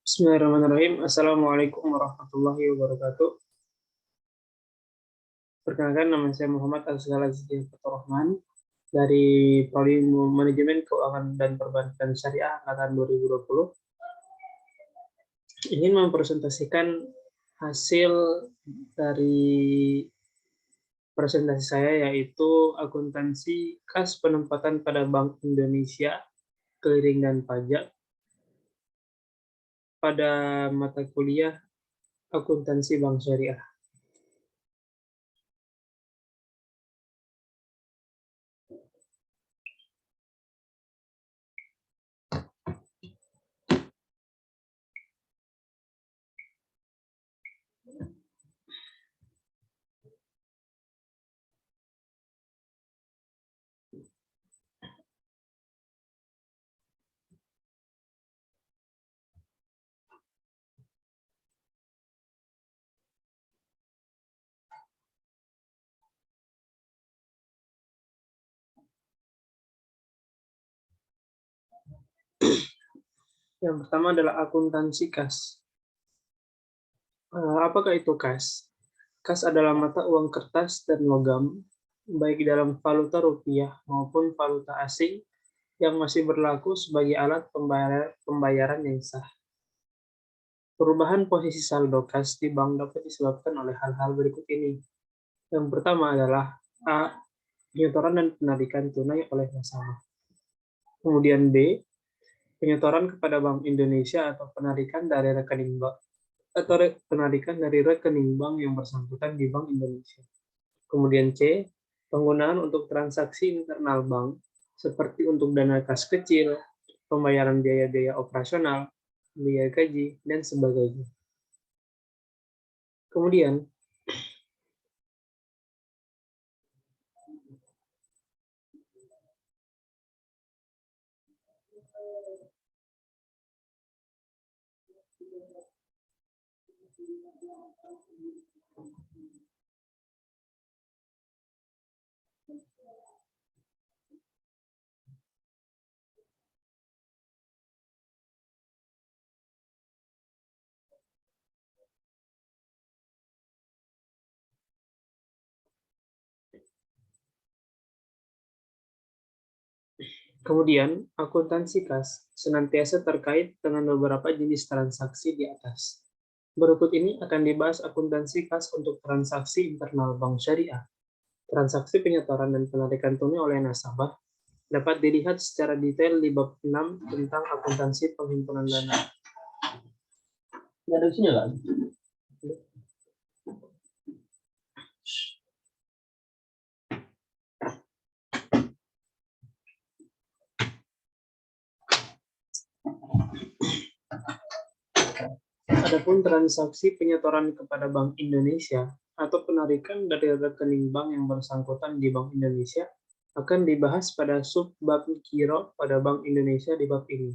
Bismillahirrahmanirrahim. Assalamualaikum warahmatullahi wabarakatuh. Perkenalkan, nama saya Muhammad Azhar Azizin Fathurrahman dari Prodi Manajemen Keuangan dan Perbankan Syariah angkatan 2020. Ingin mempresentasikan hasil dari presentasi saya, yaitu akuntansi kas penempatan pada Bank Indonesia, clearing dan pajak pada mata kuliah akuntansi bank syariah. Yang pertama adalah akuntansi kas. Apakah itu kas? Kas adalah mata uang kertas dan logam, baik dalam valuta rupiah maupun valuta asing, yang masih berlaku sebagai alat pembayaran yang sah. Perubahan posisi saldo kas di bank dapat disebabkan oleh hal-hal berikut ini. Yang pertama adalah A. Penyetoran dan penarikan tunai oleh nasabah. Kemudian B. Penyetoran kepada Bank Indonesia atau penarikan dari rekening bank atau penarikan dari rekening bank yang bersangkutan di Bank Indonesia. Kemudian C. Penggunaan untuk transaksi internal bank seperti untuk dana kas kecil, pembayaran biaya-biaya operasional, biaya gaji, dan sebagainya. Kemudian akuntansi kas senantiasa terkait dengan beberapa jenis transaksi di atas. Berikut ini akan dibahas akuntansi kas untuk transaksi internal bank syariah. Transaksi penyetoran dan penarikan tunai oleh nasabah dapat dilihat secara detail di bab 6 tentang akuntansi penghimpunan dana. Ada isinya lagi. Adapun transaksi penyetoran kepada Bank Indonesia atau penarikan dari rekening bank yang bersangkutan di Bank Indonesia akan dibahas pada sub-bab Qiro pada Bank Indonesia di bab ini.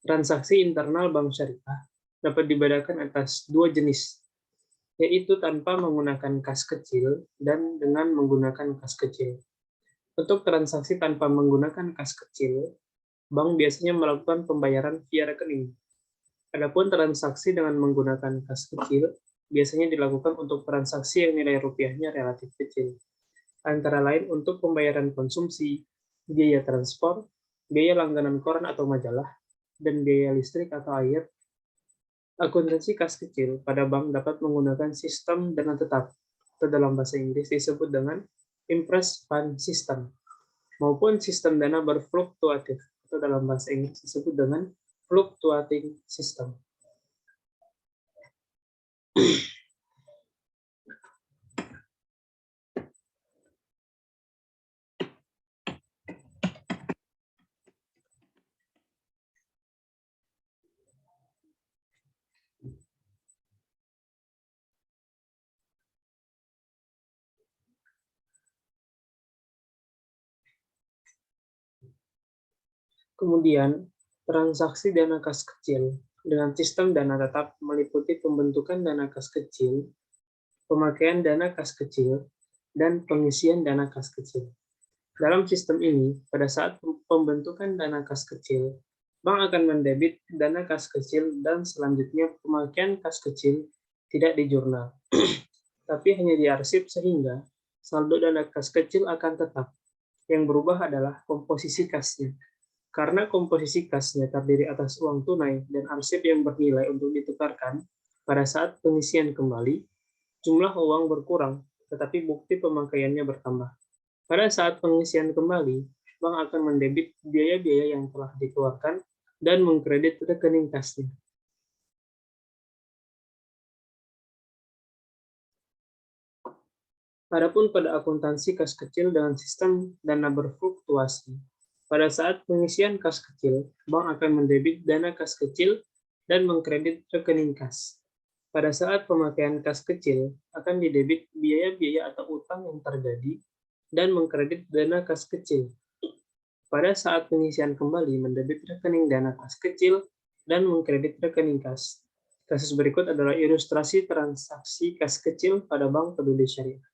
Transaksi internal bank syariah dapat dibedakan atas dua jenis, yaitu tanpa menggunakan kas kecil dan dengan menggunakan kas kecil. Untuk transaksi tanpa menggunakan kas kecil, bank biasanya melakukan pembayaran via rekening. Adapun transaksi dengan menggunakan kas kecil biasanya dilakukan untuk transaksi yang nilai rupiahnya relatif kecil, antara lain untuk pembayaran konsumsi, biaya transport, biaya langganan koran atau majalah, dan biaya listrik atau air. Akuntansi kas kecil pada bank dapat menggunakan sistem dana tetap, atau dalam bahasa Inggris disebut dengan impress fund system, maupun sistem dana berfluktuatif, atau dalam bahasa Inggris disebut dengan fluctuating system. Kemudian, transaksi dana kas kecil dengan sistem dana tetap meliputi pembentukan dana kas kecil, pemakaian dana kas kecil, dan pengisian dana kas kecil. Dalam sistem ini, pada saat pembentukan dana kas kecil, bank akan mendebit dana kas kecil dan selanjutnya pemakaian kas kecil tidak di jurnal, tapi hanya diarsip sehingga saldo dana kas kecil akan tetap. Yang berubah adalah komposisi kasnya. Karena komposisi kasnya terdiri atas uang tunai dan arsip yang bernilai untuk ditukarkan, pada saat pengisian kembali, jumlah uang berkurang, tetapi bukti pemakaiannya bertambah. Pada saat pengisian kembali, bank akan mendebit biaya-biaya yang telah dikeluarkan dan mengkredit rekening kasnya. Adapun pada akuntansi kas kecil dengan sistem dana berfluktuasi, pada saat pengisian kas kecil, bank akan mendebit dana kas kecil dan mengkredit rekening kas. Pada saat pemakaian kas kecil, akan didebit biaya-biaya atau utang yang terjadi dan mengkredit dana kas kecil. Pada saat pengisian kembali, mendebit rekening dana kas kecil dan mengkredit rekening kas. Kasus berikut adalah ilustrasi transaksi kas kecil pada Bank Peduli Syariah.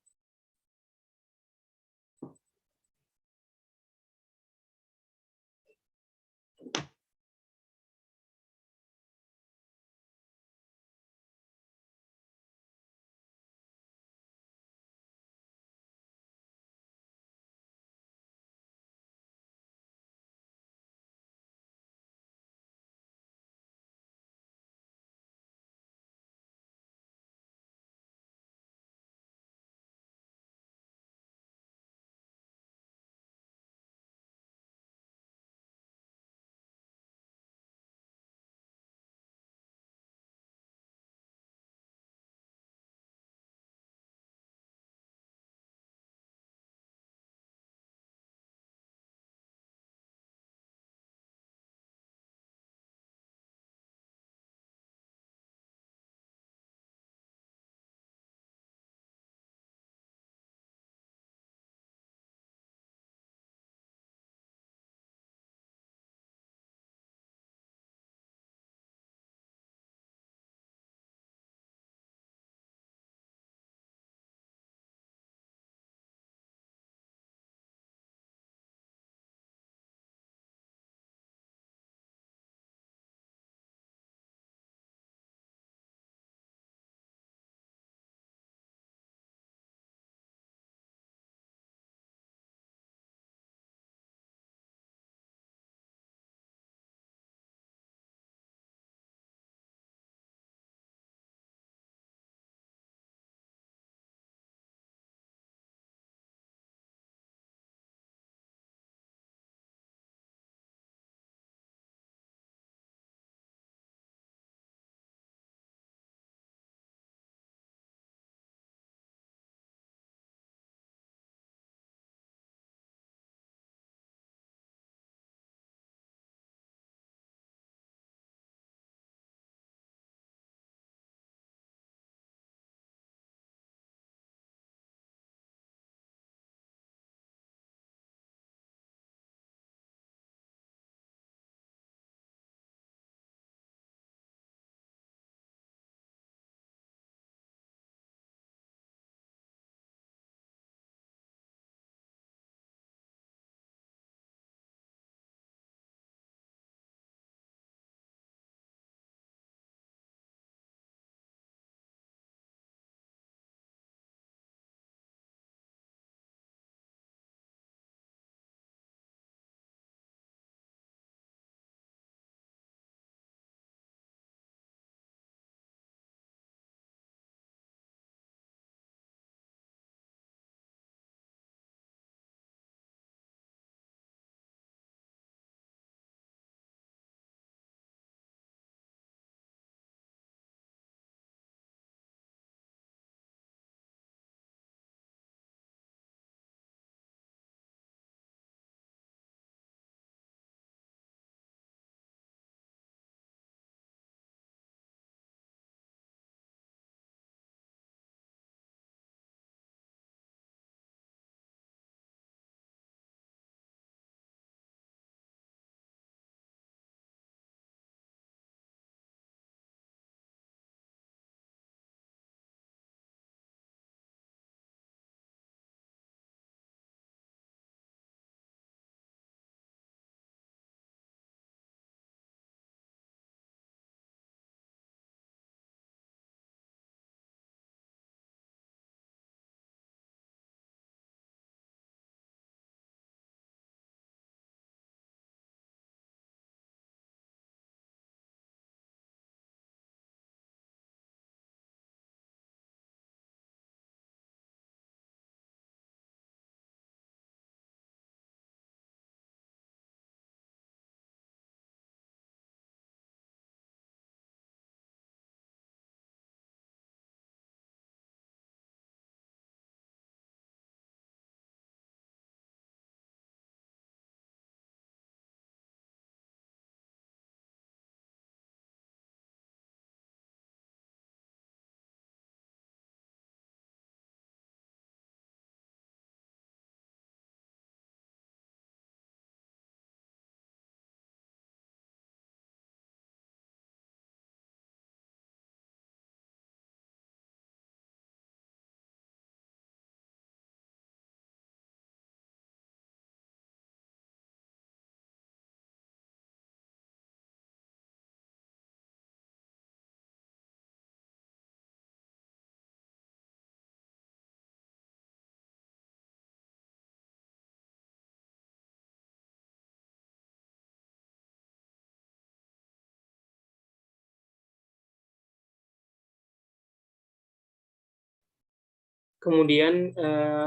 Kemudian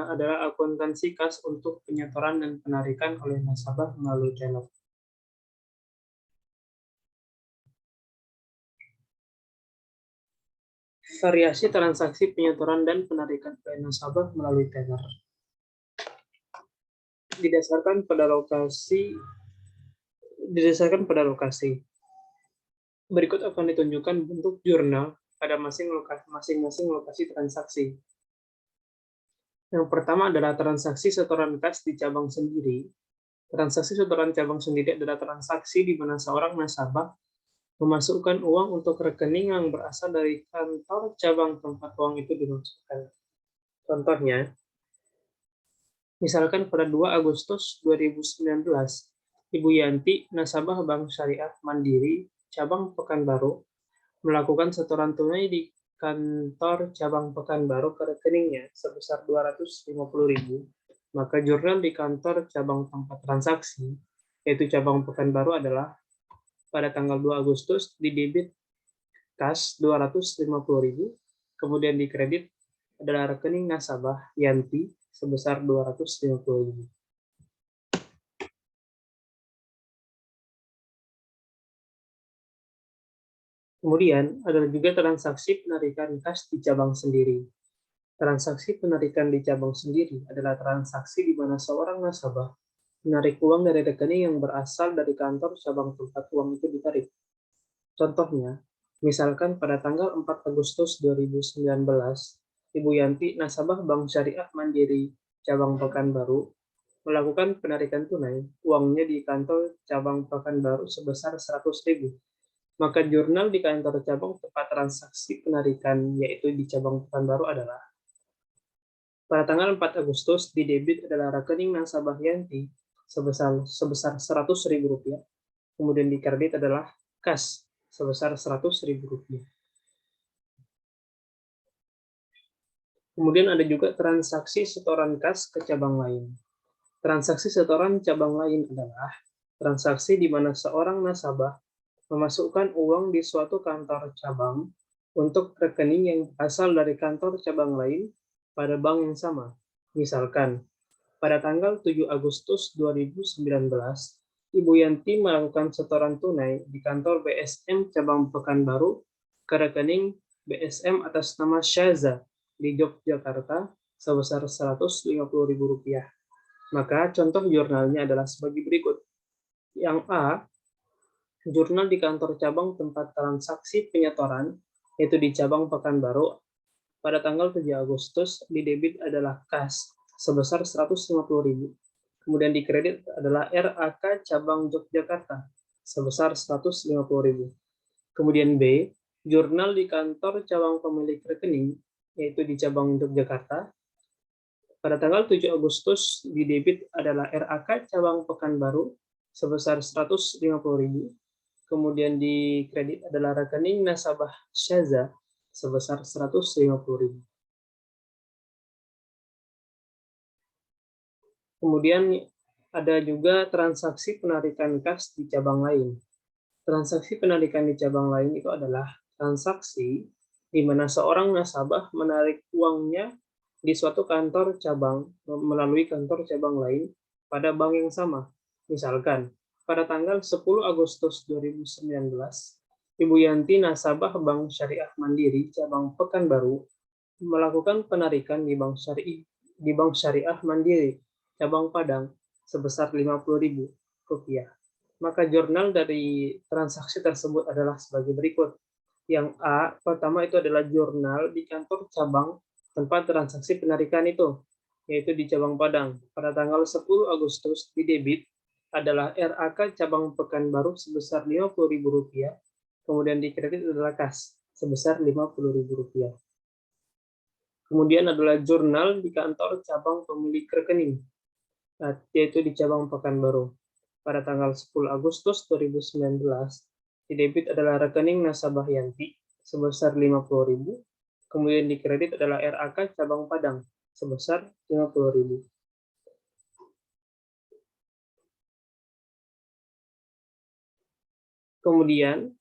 adalah akuntansi kas untuk penyetoran dan penarikan oleh nasabah melalui teller. Variasi transaksi penyetoran dan penarikan oleh nasabah melalui teller didasarkan pada lokasi. Berikut akan ditunjukkan bentuk jurnal pada masing-masing lokasi transaksi. Yang pertama adalah transaksi setoran kas di cabang sendiri. Transaksi setoran cabang sendiri adalah transaksi di mana seorang nasabah memasukkan uang untuk rekening yang berasal dari kantor cabang tempat uang itu dimasukkan. Contohnya, misalkan pada 2 Agustus 2019, Ibu Yanti, nasabah Bank Syariah Mandiri, cabang Pekanbaru, melakukan setoran tunai di kantor cabang Pekanbaru ke rekeningnya sebesar 250.000, maka jurnal di kantor cabang tempat transaksi, yaitu cabang Pekanbaru adalah pada tanggal 2 Agustus didebit kas 250.000, kemudian dikredit adalah rekening nasabah Yanti sebesar 250.000. Kemudian, ada juga transaksi penarikan kas di cabang sendiri. Transaksi penarikan di cabang sendiri adalah transaksi di mana seorang nasabah menarik uang dari rekening yang berasal dari kantor cabang tempat uang itu ditarik. Contohnya, misalkan pada tanggal 4 Agustus 2019, Ibu Yanti, nasabah Bank Syariah Mandiri cabang Pekanbaru, melakukan penarikan tunai uangnya di kantor cabang Pekanbaru sebesar 100.000. Maka jurnal di kantor cabang tempat transaksi penarikan yaitu di cabang Pekanbaru adalah pada tanggal 4 Agustus didebit adalah rekening nasabah Yanti sebesar 100.000 rupiah, kemudian dikredit adalah kas sebesar 100.000 rupiah. Kemudian ada juga transaksi setoran kas ke cabang lain. Transaksi setoran cabang lain adalah transaksi di mana seorang nasabah memasukkan uang di suatu kantor cabang untuk rekening yang berasal dari kantor cabang lain pada bank yang sama. Misalkan, pada tanggal 7 Agustus 2019, Ibu Yanti melakukan setoran tunai di kantor BSM cabang Pekanbaru ke rekening BSM atas nama Syaza di Yogyakarta sebesar Rp150.000. Maka contoh jurnalnya adalah sebagai berikut. Yang A, jurnal di kantor cabang tempat transaksi penyetoran, yaitu di cabang Pekanbaru, pada tanggal 7 Agustus didebit adalah kas sebesar 150.000. Kemudian dikredit adalah RAK cabang Yogyakarta sebesar 150.000. Kemudian B, jurnal di kantor cabang pemilik rekening, yaitu di cabang Yogyakarta, pada tanggal 7 Agustus didebit adalah RAK cabang Pekanbaru sebesar 150.000. Kemudian dikredit adalah rekening nasabah Syaza sebesar 150.000. Kemudian ada juga transaksi penarikan kas di cabang lain. Transaksi penarikan di cabang lain itu adalah transaksi di mana seorang nasabah menarik uangnya di suatu kantor cabang melalui kantor cabang lain pada bank yang sama. Misalkan, pada tanggal 10 Agustus 2019, Ibu Yanti, nasabah Bank Syariah Mandiri cabang Pekanbaru, melakukan penarikan di Bank Syariah Mandiri cabang Padang sebesar Rp50.000. Maka jurnal dari transaksi tersebut adalah sebagai berikut. Yang A, pertama itu adalah jurnal di kantor cabang tempat transaksi penarikan itu, yaitu di cabang Padang. Pada tanggal 10 Agustus didebit adalah RAK cabang Pekanbaru sebesar Rp50.000, kemudian dikredit adalah kas sebesar Rp50.000. Kemudian adalah jurnal di kantor cabang pemilik rekening, yaitu di cabang Pekanbaru. Pada tanggal 10 Agustus 2019, didebit adalah rekening nasabah Yanti sebesar Rp50.000, kemudian dikredit adalah RAK cabang Padang sebesar Rp50.000. Kemudian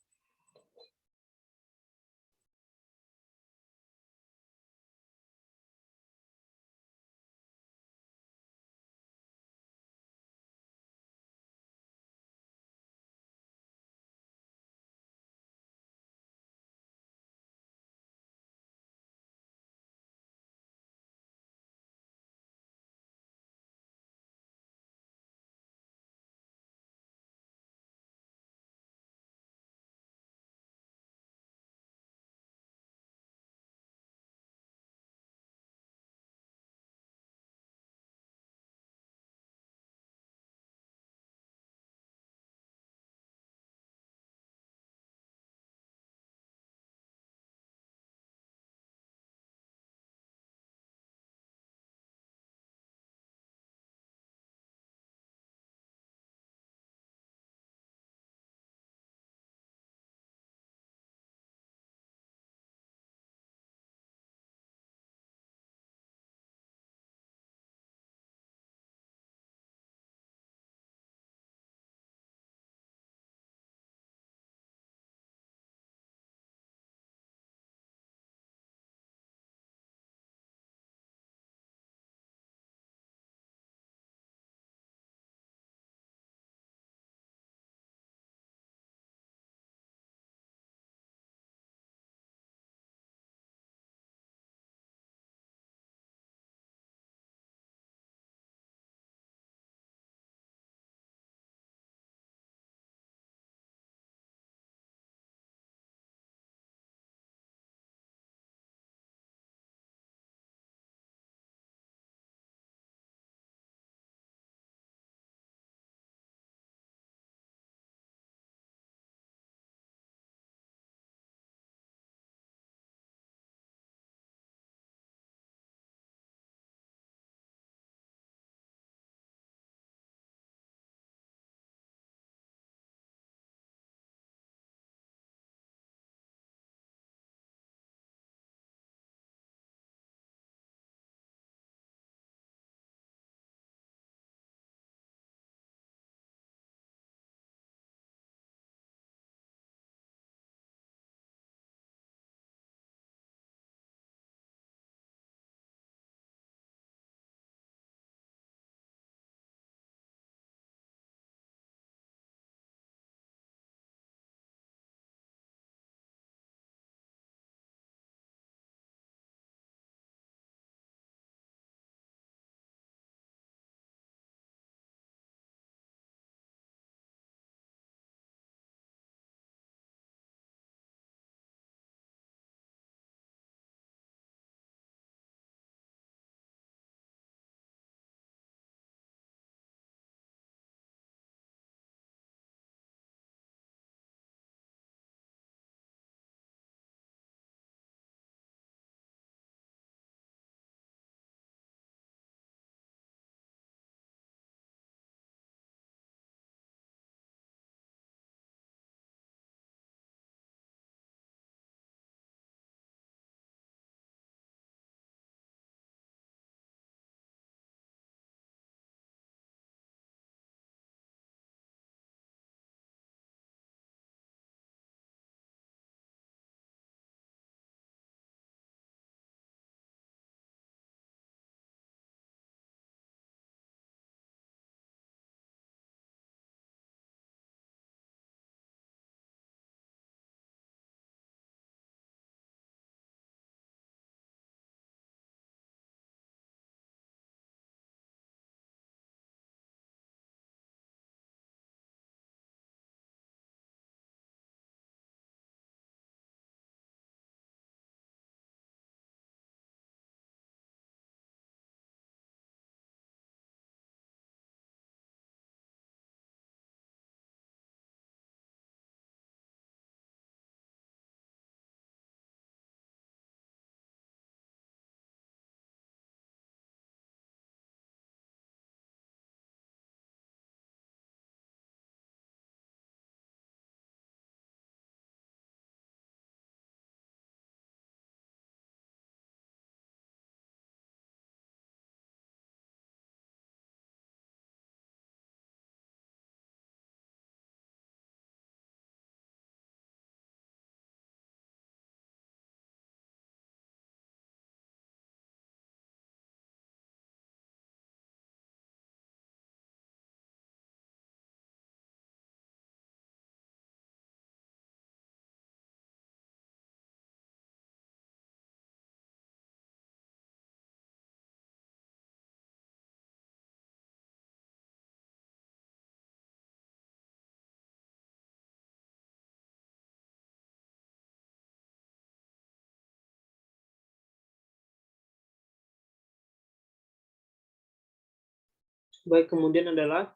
Baik, kemudian adalah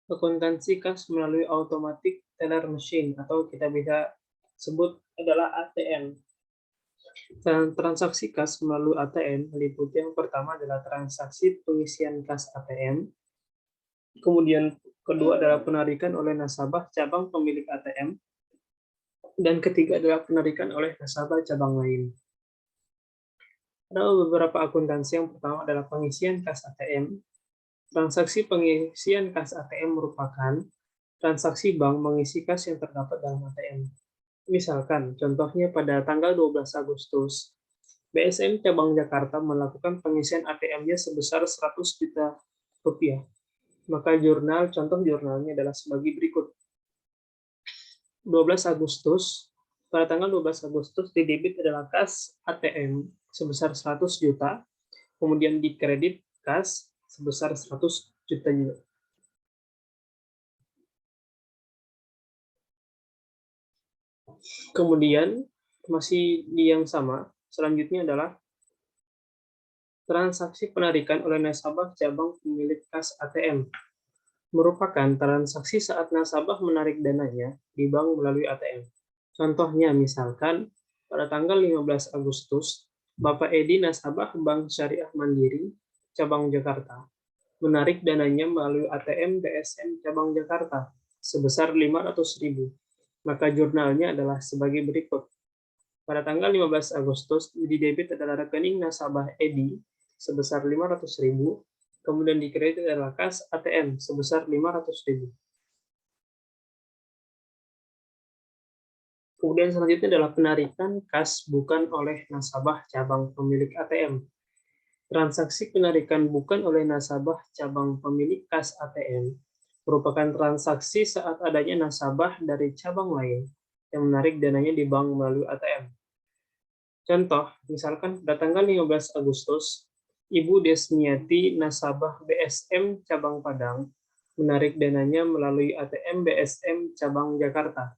akuntansi kas melalui automatic teller machine atau kita bisa sebut adalah ATM. Transaksi kas melalui ATM meliputi yang pertama adalah transaksi pengisian kas ATM, kemudian kedua adalah penarikan oleh nasabah cabang pemilik ATM, dan ketiga adalah penarikan oleh nasabah cabang lain. Ada beberapa akuntansi. Yang pertama adalah pengisian kas ATM. Transaksi pengisian kas ATM merupakan transaksi bank mengisi kas yang terdapat dalam ATM. Misalkan, contohnya pada tanggal 12 Agustus, BSM Cabang Jakarta melakukan pengisian ATM-nya sebesar 100 juta rupiah. Maka contoh jurnalnya adalah sebagai berikut. 12 Agustus, pada tanggal 12 Agustus didebit adalah kas ATM sebesar 100 juta, kemudian dikredit kas sebesar 100 juta juga. Kemudian masih di yang sama, selanjutnya adalah transaksi penarikan oleh nasabah cabang pemilik kas ATM. Merupakan transaksi saat nasabah menarik dananya di bank melalui ATM. Contohnya misalkan pada tanggal 15 Agustus, Bapak Edi nasabah Bank Syariah Mandiri cabang Jakarta menarik dananya melalui ATM BSM cabang Jakarta sebesar 500.000. Maka jurnalnya adalah sebagai berikut. Pada tanggal 15 Agustus, didebit adalah rekening nasabah Edi sebesar 500.000, kemudian dikredit adalah kas ATM sebesar 500.000. Kemudian selanjutnya adalah penarikan kas bukan oleh nasabah cabang pemilik ATM. Transaksi penarikan bukan oleh nasabah cabang pemilik kas ATM merupakan transaksi saat adanya nasabah dari cabang lain yang menarik dananya di bank melalui ATM. Contoh, misalkan pada tanggal 15 Agustus, Ibu Desmiati nasabah BSM cabang Padang menarik dananya melalui ATM BSM cabang Jakarta.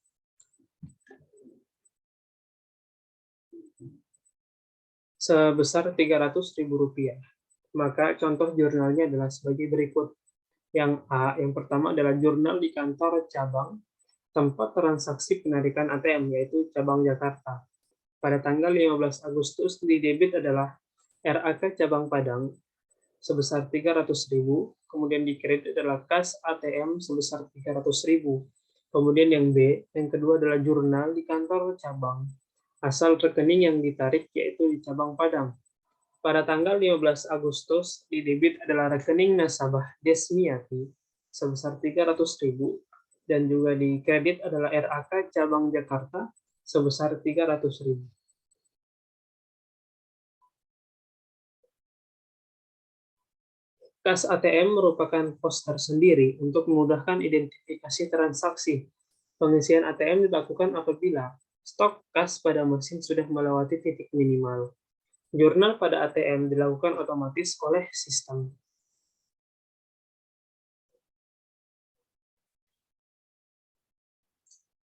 Sebesar Rp300.000. Maka contoh jurnalnya adalah sebagai berikut. Yang A, yang pertama adalah jurnal di kantor cabang tempat transaksi penarikan ATM, yaitu cabang Jakarta. Pada tanggal 15 Agustus, didebit adalah RAK cabang Padang sebesar 300.000, kemudian dikredit adalah kas ATM sebesar 300.000. Kemudian yang B, yang kedua adalah jurnal di kantor cabang. Asal rekening yang ditarik yaitu di cabang Padang. Pada tanggal 15 Agustus, didebit adalah rekening nasabah Desmiati sebesar 300.000 dan juga dikredit adalah RAK cabang Jakarta sebesar 300.000. Kas ATM merupakan pos tersendiri untuk memudahkan identifikasi transaksi. Pengisian ATM dilakukan apabila stok kas pada mesin sudah melewati titik minimal. Jurnal pada ATM dilakukan otomatis oleh sistem.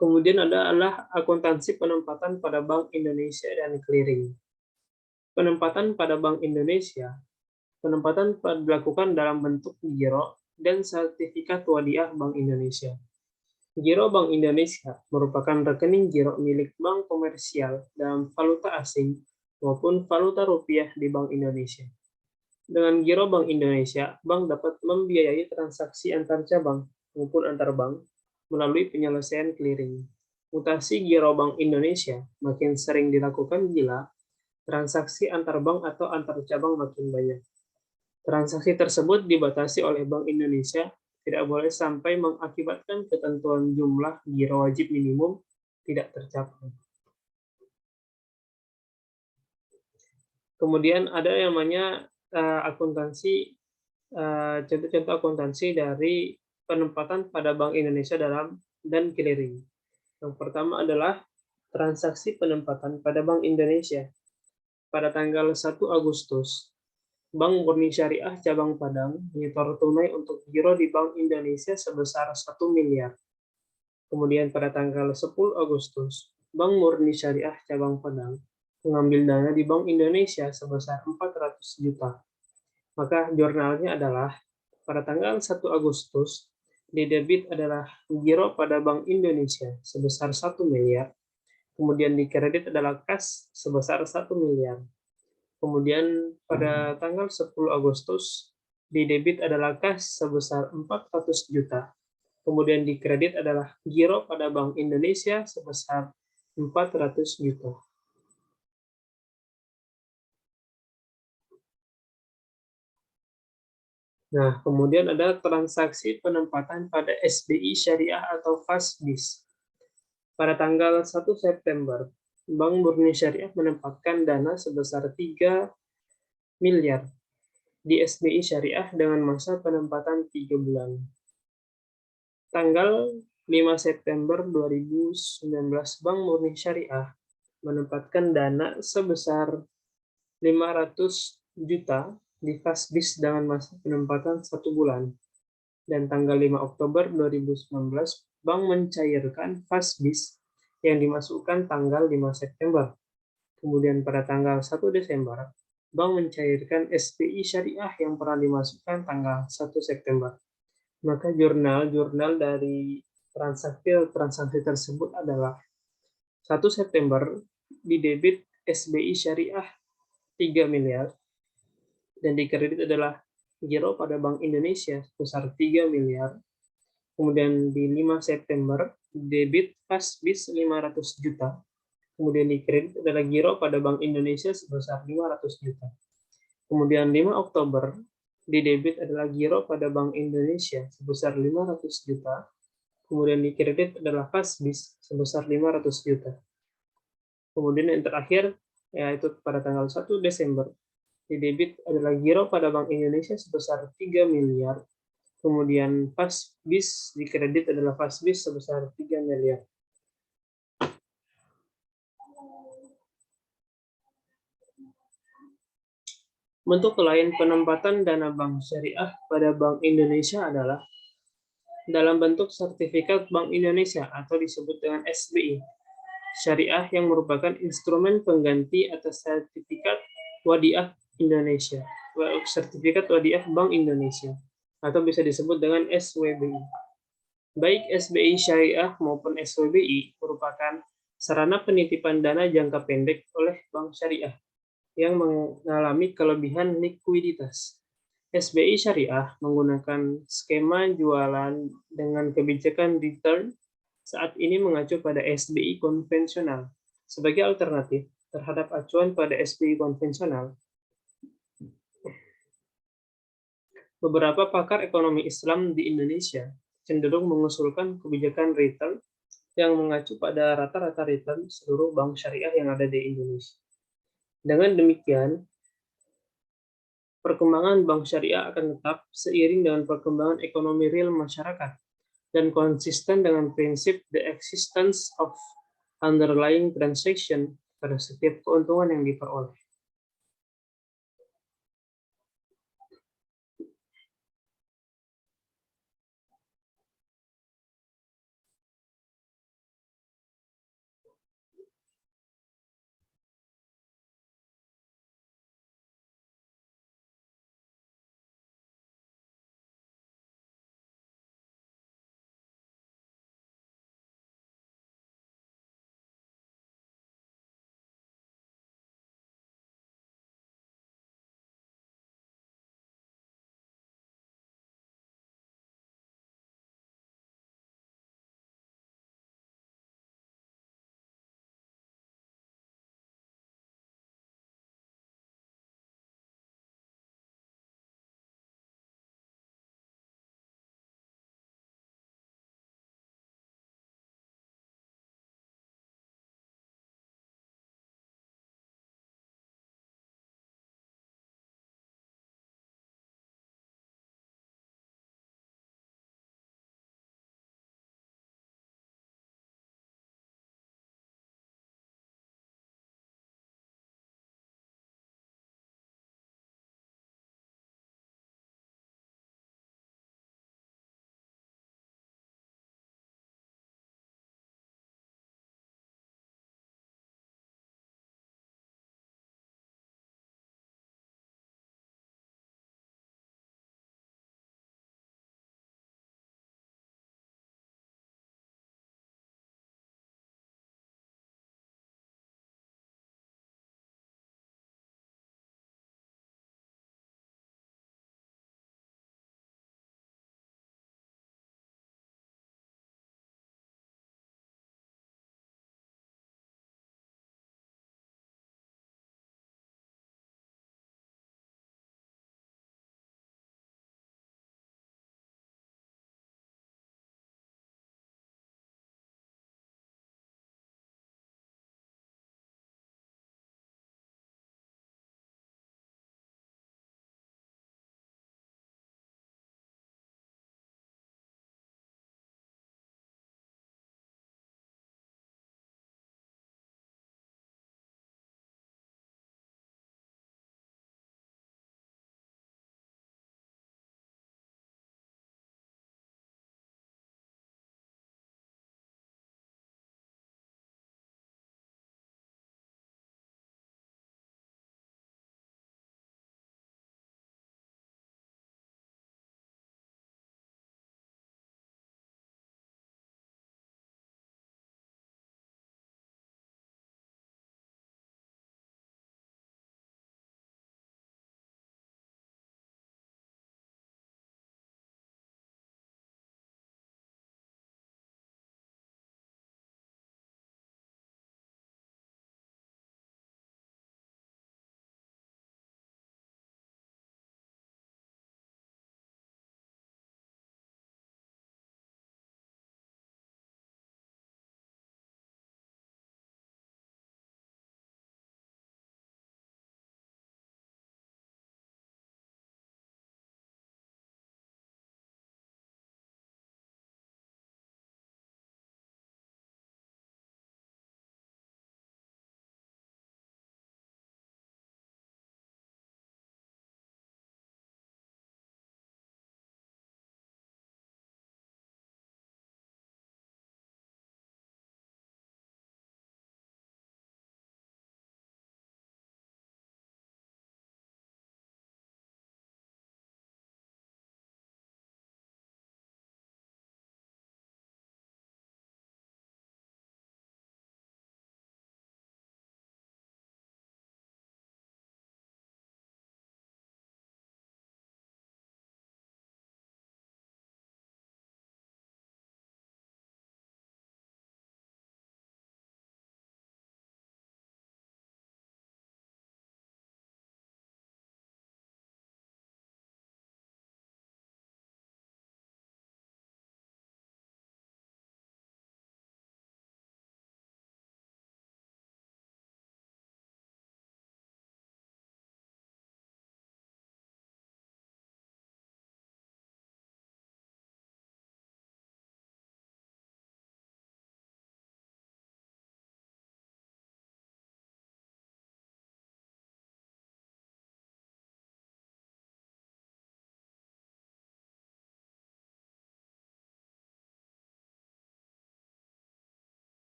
Kemudian adalah akuntansi penempatan pada Bank Indonesia dan clearing. Penempatan pada Bank Indonesia, penempatan dilakukan dalam bentuk giro dan sertifikat wadiah Bank Indonesia. Giro Bank Indonesia merupakan rekening giro milik bank komersial dalam valuta asing maupun valuta rupiah di Bank Indonesia. Dengan Giro Bank Indonesia, bank dapat membiayai transaksi antar cabang maupun antar bank melalui penyelesaian clearing. Mutasi Giro Bank Indonesia makin sering dilakukan bila transaksi antar bank atau antar cabang makin banyak. Transaksi tersebut dibatasi oleh Bank Indonesia, tidak boleh sampai mengakibatkan ketentuan jumlah giro wajib minimum tidak tercapai. Kemudian ada yang namanya akuntansi, contoh-contoh akuntansi dari penempatan pada Bank Indonesia dan clearing. Yang pertama adalah transaksi penempatan pada Bank Indonesia. Pada tanggal 1 Agustus, Bank Murni Syariah Cabang Padang menyetor tunai untuk giro di Bank Indonesia sebesar 1 miliar. Kemudian pada tanggal 10 Agustus, Bank Murni Syariah Cabang Padang mengambil dana di Bank Indonesia sebesar 400 juta. Maka jurnalnya adalah pada tanggal 1 Agustus, di debit adalah giro pada Bank Indonesia sebesar 1 miliar, kemudian di kredit adalah kas sebesar 1 miliar. Kemudian pada tanggal 10 Agustus, di debit adalah kas sebesar 400 juta. Kemudian di kredit adalah giro pada Bank Indonesia sebesar 400 juta. Nah, kemudian ada transaksi penempatan pada SBI Syariah atau FASBIS. Pada tanggal 1 September, Bank Murni Syariah menempatkan dana sebesar 3 miliar di SBI Syariah dengan masa penempatan 3 bulan. Tanggal 5 September 2019, Bank Murni Syariah menempatkan dana sebesar 500 juta di FASBIS dengan masa penempatan 1 bulan. Dan tanggal 5 Oktober 2019, Bank mencairkan FASBIS yang dimasukkan tanggal 5 September. Kemudian pada tanggal 1 Desember, Bank mencairkan SBI Syariah yang pernah dimasukkan tanggal 1 September. Maka jurnal-jurnal dari transaksi tersebut adalah 1 September di debit SBI Syariah 3 miliar dan di kredit adalah giro pada Bank Indonesia sebesar 3 miliar. Kemudian di 5 September debit FASBIS 500 juta. Kemudian di kredit adalah giro pada Bank Indonesia sebesar 500 juta. Kemudian 5 Oktober di debit adalah giro pada Bank Indonesia sebesar 500 juta. Kemudian di kredit adalah FASBIS sebesar 500 juta. Kemudian yang terakhir, yaitu pada tanggal 1 Desember, di debit adalah giro pada Bank Indonesia sebesar 3 miliar. Kemudian FASBIS di kredit adalah FASBIS sebesar 3 miliar. Bentuk lain penempatan dana bank syariah pada Bank Indonesia adalah dalam bentuk sertifikat Bank Indonesia atau disebut dengan SBI Syariah yang merupakan instrumen pengganti atas sertifikat Wadiah Indonesia, sertifikat Wadiah Bank Indonesia, atau bisa disebut dengan SWBI. Baik SBI Syariah maupun SWBI merupakan sarana penitipan dana jangka pendek oleh bank syariah yang mengalami kelebihan likuiditas. SBI Syariah menggunakan skema jualan dengan kebijakan return saat ini mengacu pada SBI konvensional. Sebagai alternatif terhadap acuan pada SBI konvensional, beberapa pakar ekonomi Islam di Indonesia cenderung mengusulkan kebijakan return yang mengacu pada rata-rata return seluruh bank syariah yang ada di Indonesia. Dengan demikian, perkembangan bank syariah akan tetap seiring dengan perkembangan ekonomi real masyarakat dan konsisten dengan prinsip the existence of underlying transaction pada setiap keuntungan yang diperoleh.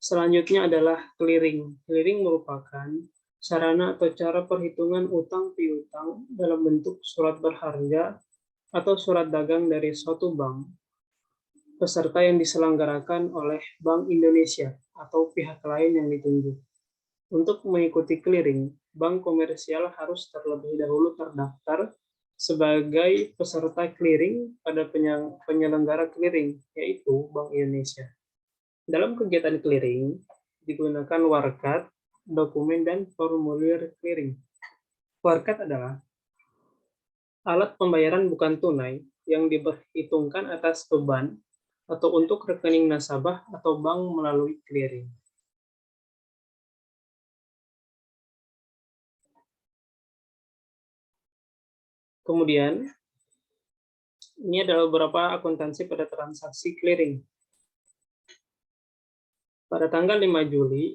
Selanjutnya adalah clearing. Clearing merupakan sarana atau cara perhitungan utang piutang dalam bentuk surat berharga atau surat dagang dari suatu bank peserta yang diselenggarakan oleh Bank Indonesia atau pihak lain yang ditunjuk. Untuk mengikuti clearing, bank komersial harus terlebih dahulu terdaftar sebagai peserta clearing pada penyelenggara clearing, yaitu Bank Indonesia. Dalam kegiatan clearing, digunakan warkat, dokumen, dan formulir clearing. Warkat adalah alat pembayaran bukan tunai yang diperhitungkan atas beban atau untuk rekening nasabah atau bank melalui clearing. Kemudian, ini adalah beberapa akuntansi pada transaksi clearing. Pada tanggal 5 Juli,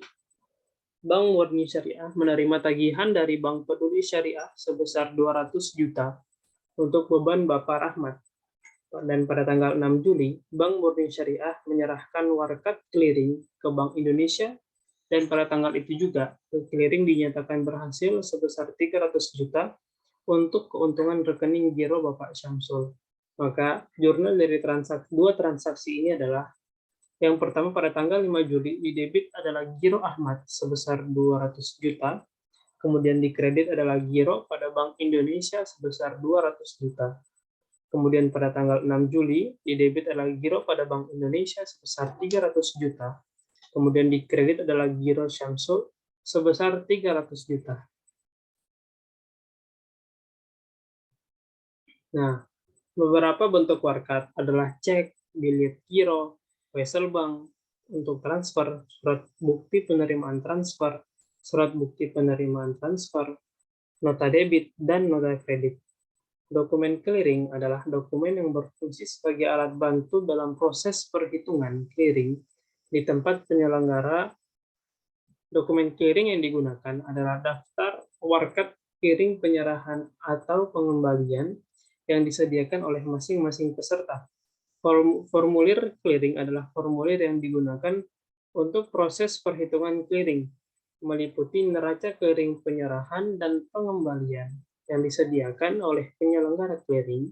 Bank Murni Syariah menerima tagihan dari Bank Peduli Syariah sebesar 200 juta untuk beban Bapak Rahmat. Dan pada tanggal 6 Juli, Bank Murni Syariah menyerahkan warkat clearing ke Bank Indonesia, dan pada tanggal itu juga, clearing dinyatakan berhasil sebesar 300 juta untuk keuntungan rekening giro Bapak Syamsul. Maka, jurnal dari dua transaksi ini adalah: yang pertama, pada tanggal 5 Juli, di debit adalah giro Ahmad sebesar 200 juta, kemudian di kredit adalah giro pada Bank Indonesia sebesar 200 juta. Kemudian pada tanggal 6 Juli, di debit adalah giro pada Bank Indonesia sebesar 300 juta, kemudian di kredit adalah giro Syamsul sebesar 300 juta. Nah, beberapa bentuk warkat adalah cek, bilet giro, wesel bank untuk transfer, surat bukti penerimaan transfer, surat bukti penerimaan transfer, nota debit, dan nota kredit. Dokumen clearing adalah dokumen yang berfungsi sebagai alat bantu dalam proses perhitungan clearing di tempat penyelenggara. Dokumen clearing yang digunakan adalah daftar warkat clearing penyerahan atau pengembalian yang disediakan oleh masing-masing peserta. Formulir clearing adalah formulir yang digunakan untuk proses perhitungan clearing, meliputi neraca clearing penyerahan dan pengembalian yang disediakan oleh penyelenggara clearing,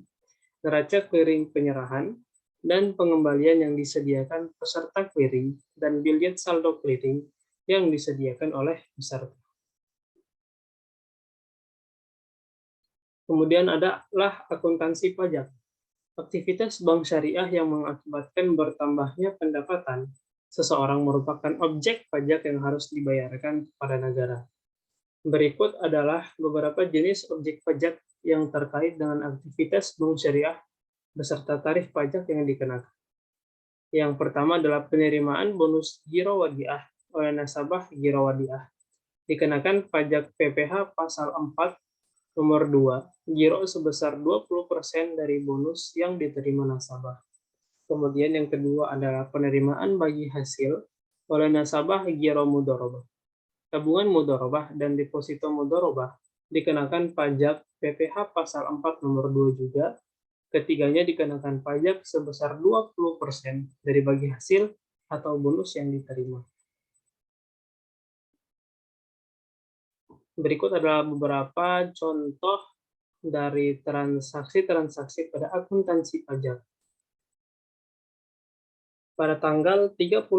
neraca clearing penyerahan, dan pengembalian yang disediakan peserta clearing, dan bilet saldo clearing yang disediakan oleh peserta. Kemudian adalah akuntansi pajak. Aktivitas bank syariah yang mengakibatkan bertambahnya pendapatan seseorang merupakan objek pajak yang harus dibayarkan kepada negara. Berikut adalah beberapa jenis objek pajak yang terkait dengan aktivitas bank syariah beserta tarif pajak yang dikenakan. Yang pertama adalah penerimaan bonus giro wadiah oleh nasabah giro wadiah. Dikenakan pajak PPh pasal 4 nomor 2, giro sebesar 20% dari bonus yang diterima nasabah. Kemudian yang kedua adalah penerimaan bagi hasil oleh nasabah giro mudharabah. Tabungan mudharabah dan deposito mudharabah dikenakan pajak PPh pasal 4 nomor 2 juga. Ketiganya dikenakan pajak sebesar 20% dari bagi hasil atau bonus yang diterima. Berikut adalah beberapa contoh dari transaksi-transaksi pada akuntansi pajak. Pada tanggal 30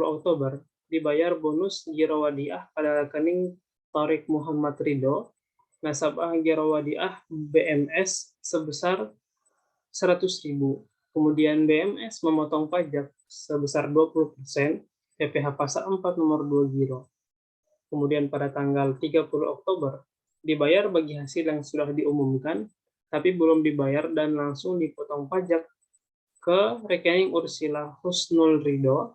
Oktober dibayar bonus giro wadiah pada rekening Thauriq Muhammad Ridho, nasabah giro wadiah BMS sebesar 100.000. Kemudian BMS memotong pajak sebesar 20% PPh pasal 4 nomor 2 giro. Kemudian pada tanggal 30 Oktober dibayar bagi hasil yang sudah diumumkan tapi belum dibayar dan langsung dipotong pajak ke rekening Ursila Husnul Ridho,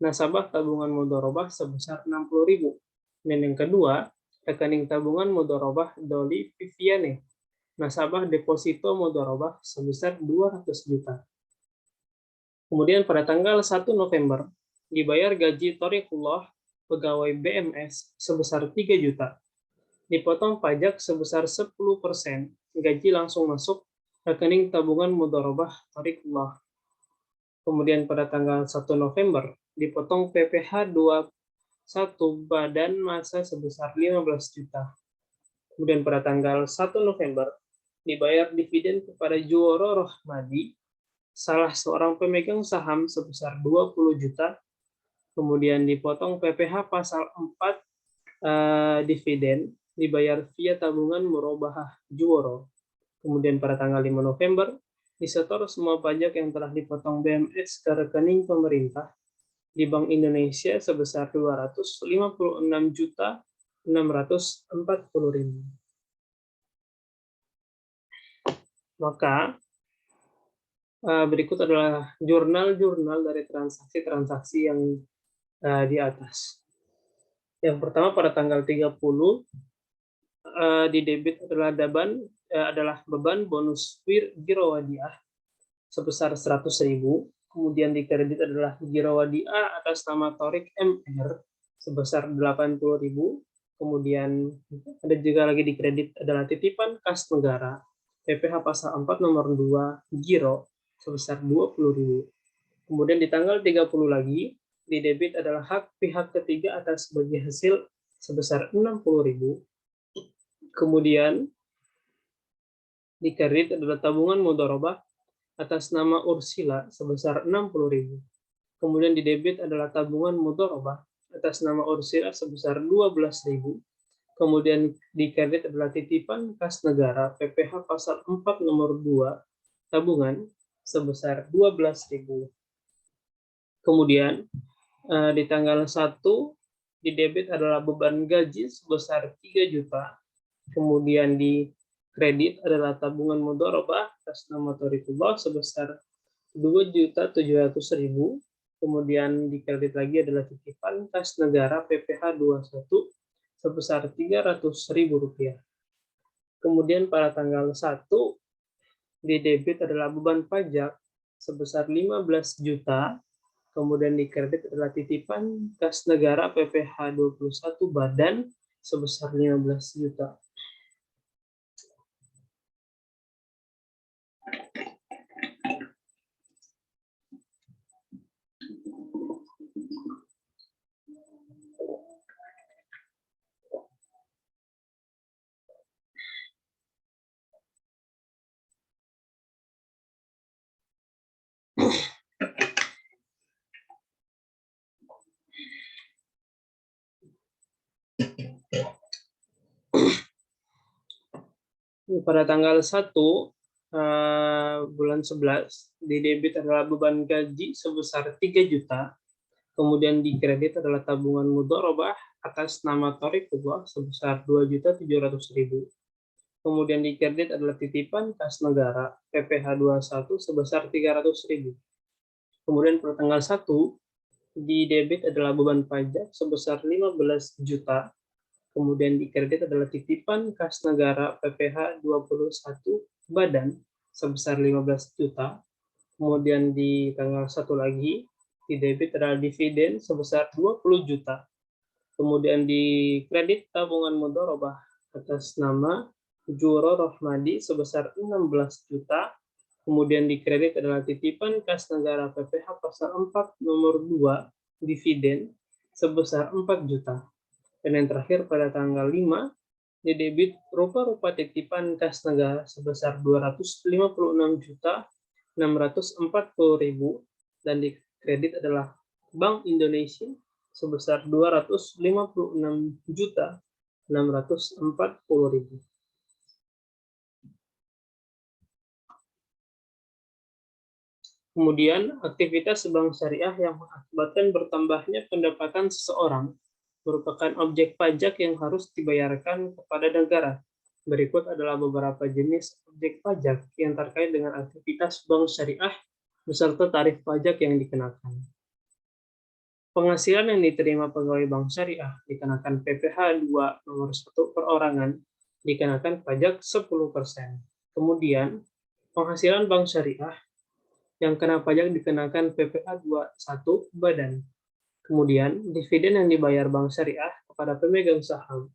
nasabah tabungan mudharabah sebesar 60.000. Dan yang kedua, rekening tabungan mudharabah Doli Viviane, nasabah deposito mudharabah sebesar 200 juta. Kemudian pada tanggal 1 November dibayar gaji Thoriqullah pegawai BMS sebesar 3 juta. Dipotong pajak sebesar 10%, gaji langsung masuk rekening tabungan mudharabah Thoriqullah. Kemudian pada tanggal 1 November dipotong PPh 21 badan masa sebesar 15 juta. Kemudian pada tanggal 1 November dibayar dividen kepada Juworo Rohmadi, salah seorang pemegang saham sebesar 20 juta. Kemudian dipotong PPh pasal 4 dividen dibayar via tabungan murabahah Juworo. Kemudian pada tanggal 5 November disetor semua pajak yang telah dipotong BMS ke rekening pemerintah di Bank Indonesia sebesar 256.640.000. Maka berikut adalah jurnal-jurnal dari transaksi-transaksi yang di atas. Yang pertama pada tanggal 30 di debit adalah beban bonus Girawadiah sebesar 100.000. Kemudian di kredit adalah Girawadiah atas nama Torik MR sebesar 80.000. Kemudian ada juga lagi di kredit adalah titipan kas negara PPh pasal 4 nomor 2 Giro sebesar 20.000. Kemudian di tanggal 30 lagi di debit adalah hak pihak ketiga atas bagi hasil sebesar 60.000. Kemudian di kredit adalah tabungan mudharabah atas nama Ursila sebesar 60.000. Kemudian di debit adalah tabungan mudharabah atas nama Ursila sebesar 12.000. Kemudian di kredit adalah titipan kas negara PPh pasal 4 nomor 2 tabungan sebesar 12.000. Kemudian di tanggal 1 di debit adalah beban gaji sebesar 3 juta. Kemudian di kredit adalah tabungan mudharabah atas nama Thoriqullah sebesar 2.700.000. Kemudian di kredit lagi adalah titipan kas negara PPh 21 sebesar 300.000 rupiah. Kemudian pada tanggal 1 di debit adalah beban pajak sebesar 15 juta. Kemudian di kredit adalah titipan kas negara PPh 21 badan sebesar 15 juta. Pada tanggal 1 bulan 11 di debit adalah beban gaji sebesar 3 juta. Kemudian di kredit adalah tabungan mudharabah atas nama Thoriqullah sebesar 2.700.000. Kemudian di kredit adalah titipan kas negara PPh 21 sebesar 300.000. Kemudian pada tanggal 1 di debit adalah beban pajak sebesar 15 juta. Kemudian di kredit adalah titipan kas negara PPh 21 badan sebesar 15 juta. Kemudian di tanggal 1 lagi di debit adalah dividen sebesar 20 juta. Kemudian di kredit tabungan mudharabah atas nama Juworo Rohmadi sebesar 16 juta. Kemudian di kredit adalah titipan kas negara PPh pasal 4 nomor 2 dividen sebesar 4 juta. Dan yang terakhir pada tanggal 5 di debit rupa-rupa titipan kas negara sebesar 256.640.000 dan di kredit adalah Bank Indonesia sebesar 256.640.000. Kemudian aktivitas bank syariah yang mengakibatkan bertambahnya pendapatan seseorang merupakan objek pajak yang harus dibayarkan kepada negara. Berikut adalah beberapa jenis objek pajak yang terkait dengan aktivitas bank syariah beserta tarif pajak yang dikenakan. Penghasilan yang diterima pegawai bank syariah dikenakan PPh 2 nomor 1 perorangan dikenakan pajak 10%. Kemudian penghasilan bank syariah yang kena pajak dikenakan PPh 21 badan. Kemudian, dividen yang dibayar bank syariah kepada pemegang saham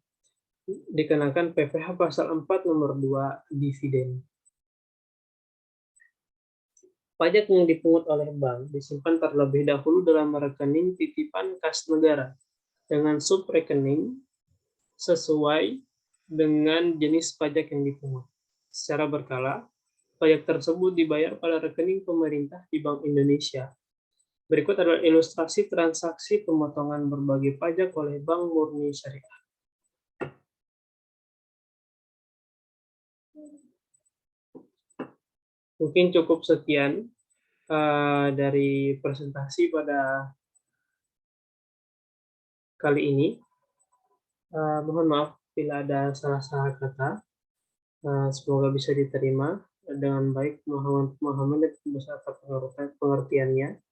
dikenakan PPh pasal 4 nomor 2 dividen. Pajak yang dipungut oleh bank disimpan terlebih dahulu dalam rekening titipan kas negara dengan subrekening sesuai dengan jenis pajak yang dipungut. Secara berkala, pajak tersebut dibayar pada rekening pemerintah di Bank Indonesia. Berikut adalah ilustrasi transaksi pemotongan berbagai pajak oleh Bank Murni Syariah. Mungkin cukup sekian dari presentasi pada kali ini. Mohon maaf bila ada salah-salah kata. Semoga bisa diterima dengan baik pemahaman dan beserta pengertiannya.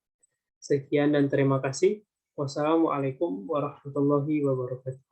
Sekian dan terima kasih. Wassalamualaikum warahmatullahi wabarakatuh.